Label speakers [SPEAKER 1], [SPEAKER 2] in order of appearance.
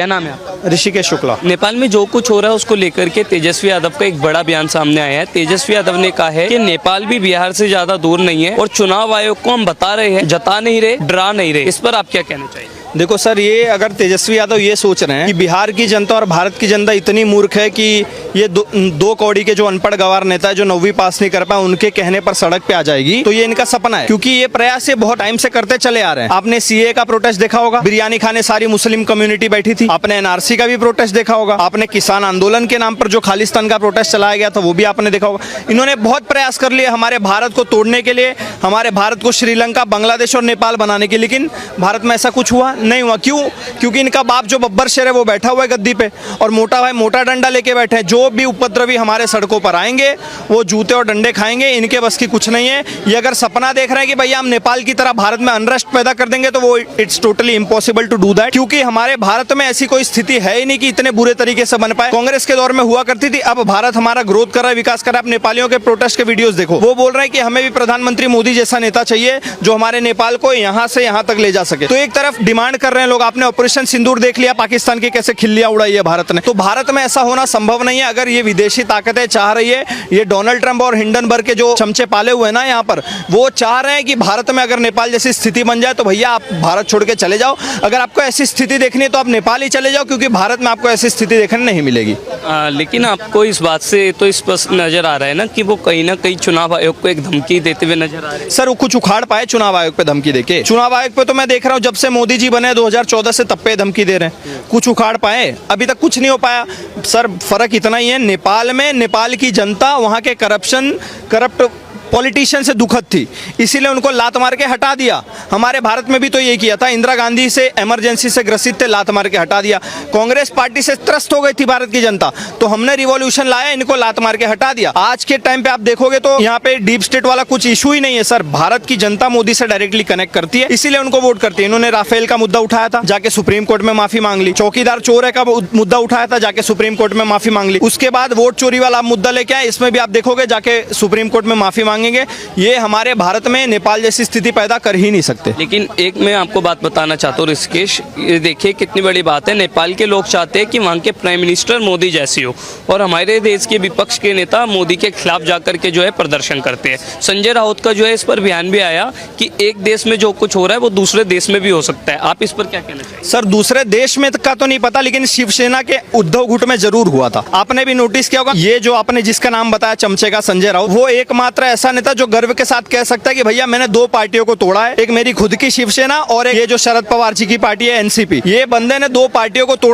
[SPEAKER 1] क्या नाम है आपका?
[SPEAKER 2] ऋषिकेश शुक्ला।
[SPEAKER 1] नेपाल में जो कुछ हो रहा है उसको लेकर के तेजस्वी यादव का एक बड़ा बयान सामने आया है। तेजस्वी यादव ने कहा है कि नेपाल भी बिहार से ज्यादा दूर नहीं है और चुनाव आयोग को हम बता रहे हैं, जता नहीं रहे, डरा नहीं रहे। इस पर आप क्या कहना चाहिए?
[SPEAKER 2] देखो सर, ये अगर तेजस्वी यादव ये सोच रहे हैं कि बिहार की जनता और भारत की जनता इतनी मूर्ख है कि ये दो कौड़ी के जो अनपढ़ गवार नेता है जो 9वीं पास नहीं कर पाए उनके कहने पर सड़क पे आ जाएगी, तो ये इनका सपना है। क्योंकि ये प्रयास ये बहुत टाइम से करते चले आ रहे हैं। आपने सीए का प्रोटेस्ट देखा होगा, बिरयानी खाने सारी मुस्लिम कम्युनिटी बैठी थी। आपने एनआरसी का भी प्रोटेस्ट देखा होगा। आपने किसान आंदोलन के नाम पर जो खालिस्तान का प्रोटेस्ट चलाया गया था वो भी आपने देखा होगा। इन्होंने बहुत प्रयास कर लिए हमारे भारत को तोड़ने के लिए, हमारे भारत को श्रीलंका, बांग्लादेश और नेपाल बनाने के, लेकिन भारत में ऐसा कुछ हुआ नहीं हुआ। क्यों? क्योंकि इनका बाप जो बब्बर शेर है वो बैठा हुआ है गद्दी पे और मोटा भाई मोटा डंडा लेके बैठे हैं। जो भी उपद्रवी हमारे सड़कों पर आएंगे वो जूते और डंडे खाएंगे। इनके बस की कुछ नहीं है। ये अगर सपना देख रहे हैं कि भैया हम नेपाल की तरह भारत में अनरेस्ट पैदा कर देंगे, तो वो it's totally impossible to do that. क्योंकि हमारे भारत में ऐसी कोई स्थिति है ही नहीं कि इतने बुरे तरीके से बन पाए। कांग्रेस के दौर में हुआ करती थी, अब भारत हमारा ग्रोथ कर रहा है, विकास कर रहा है। आप नेपालियों के प्रोटेस्ट के वीडियोस देखो, वो बोल रहे हैं कि हमें भी प्रधानमंत्री मोदी जैसा नेता चाहिए जो हमारे नेपाल को यहाँ से यहाँ तक ले जा सके। तो एक तरफ डिमांड कर रहे हैं लोग। आपने ऑपरेशन सिंदूर देख लिया, पाकिस्तान की कैसे खिल्लियां उड़ाई है भारत ने। तो भारत में ऐसा होना संभव नहीं है। अगर ये विदेशी ताकतें चाह रही है, ये डोनाल्ड ट्रंप और हिंडनबर्ग के जो चमचे पाले हुए हैं ना यहाँ पर, वो चाह रहे हैं कि भारत में अगर नेपाल जैसी स्थिति बन जाए तो भैया आप भारत छोड़ के चले जाओ। अगर आपको ऐसी स्थिति देखनी है तो आप नेपाल ही चले जाओ, क्योंकि भारत में आपको ऐसी स्थिति देखने नहीं मिलेगी।
[SPEAKER 1] लेकिन आपको इस बात से तो स्पष्ट नजर आ रहा है ना कि वो कहीं ना कहीं चुनाव आयोग को एक धमकी देते हुए नजर आ रहे हैं।
[SPEAKER 2] सर वो कुछ उखाड़ पाए चुनाव आयोग पे धमकी देके? चुनाव आयोग पे तो मैं देख रहा हूँ जब से मोदी जी बने 2014 से तब पे धमकी दे रहे हैं। कुछ उखाड़ पाए? अभी तक कुछ नहीं हो पाया। सर फर्क इतना ही है, नेपाल में नेपाल की जनता वहाँ के करप्ट पॉलिटिशियन से दुखद थी, इसीलिए उनको लात मार के हटा दिया। हमारे भारत में भी तो ये किया था। इंदिरा गांधी से इमरजेंसी से ग्रसित थे, लात मार के हटा दिया। कांग्रेस पार्टी से त्रस्त हो गई थी भारत की जनता, तो हमने रिवॉल्यूशन लाया, इनको लात मार के हटा दिया। आज के टाइम पे आप देखोगे तो यहाँ पे डीप स्टेट वाला कुछ इशू ही नहीं है सर। भारत की जनता मोदी से डायरेक्टली कनेक्ट करती है, इसीलिए उनको वोट करती है। इन्होंने राफेल का मुद्दा उठाया था, जाके सुप्रीम कोर्ट में माफी मांग ली। चौकीदार चोर है का मुद्दा उठाया था, जाके सुप्रीम कोर्ट में माफी मांग ली। उसके बाद वोट चोरी वाला मुद्दा लेके आए, इसमें भी आप देखोगे जाके सुप्रीम कोर्ट में माफी मांगेंगे। ये हमारे भारत में नेपाल जैसी स्थिति पैदा कर ही नहीं सकते।
[SPEAKER 1] लेकिन एक मैं आपको बात बताना चाहता हूँ ऋषिकेश, ये देखिए कितनी बड़ी बात है। नेपाल के लोग चाहते हैं कि वहाँ के प्राइम मिनिस्टर मोदी जैसी हो, और हमारे देश के विपक्ष के नेता मोदी के खिलाफ जाकर के जो है प्रदर्शन करते हैं। संजय राउत का जो है इस पर बयान भी आया कि एक देश में जो कुछ हो रहा है वो दूसरे देश में भी हो सकता है। आप इस पर क्या कहना चाहिए?
[SPEAKER 2] सर दूसरे देश में का तो नहीं पता, लेकिन शिवसेना के उद्धव गुट में जरूर हुआ था। आपने भी नोटिस किया होगा। ये जो आपने जिसका नाम बताया चमचे का संजय राउत, वो एकमात्र ऐसा नेता जो गर्व के साथ कह सकता है कि भैया मैंने 2 पार्टियों को तोड़ा है, एक मेरी खुद की शिवसेना और एक ये जो शरद पवार जी की पार्टी है एनसीपी। ये बंदे ने 2 पार्टियों को तोड़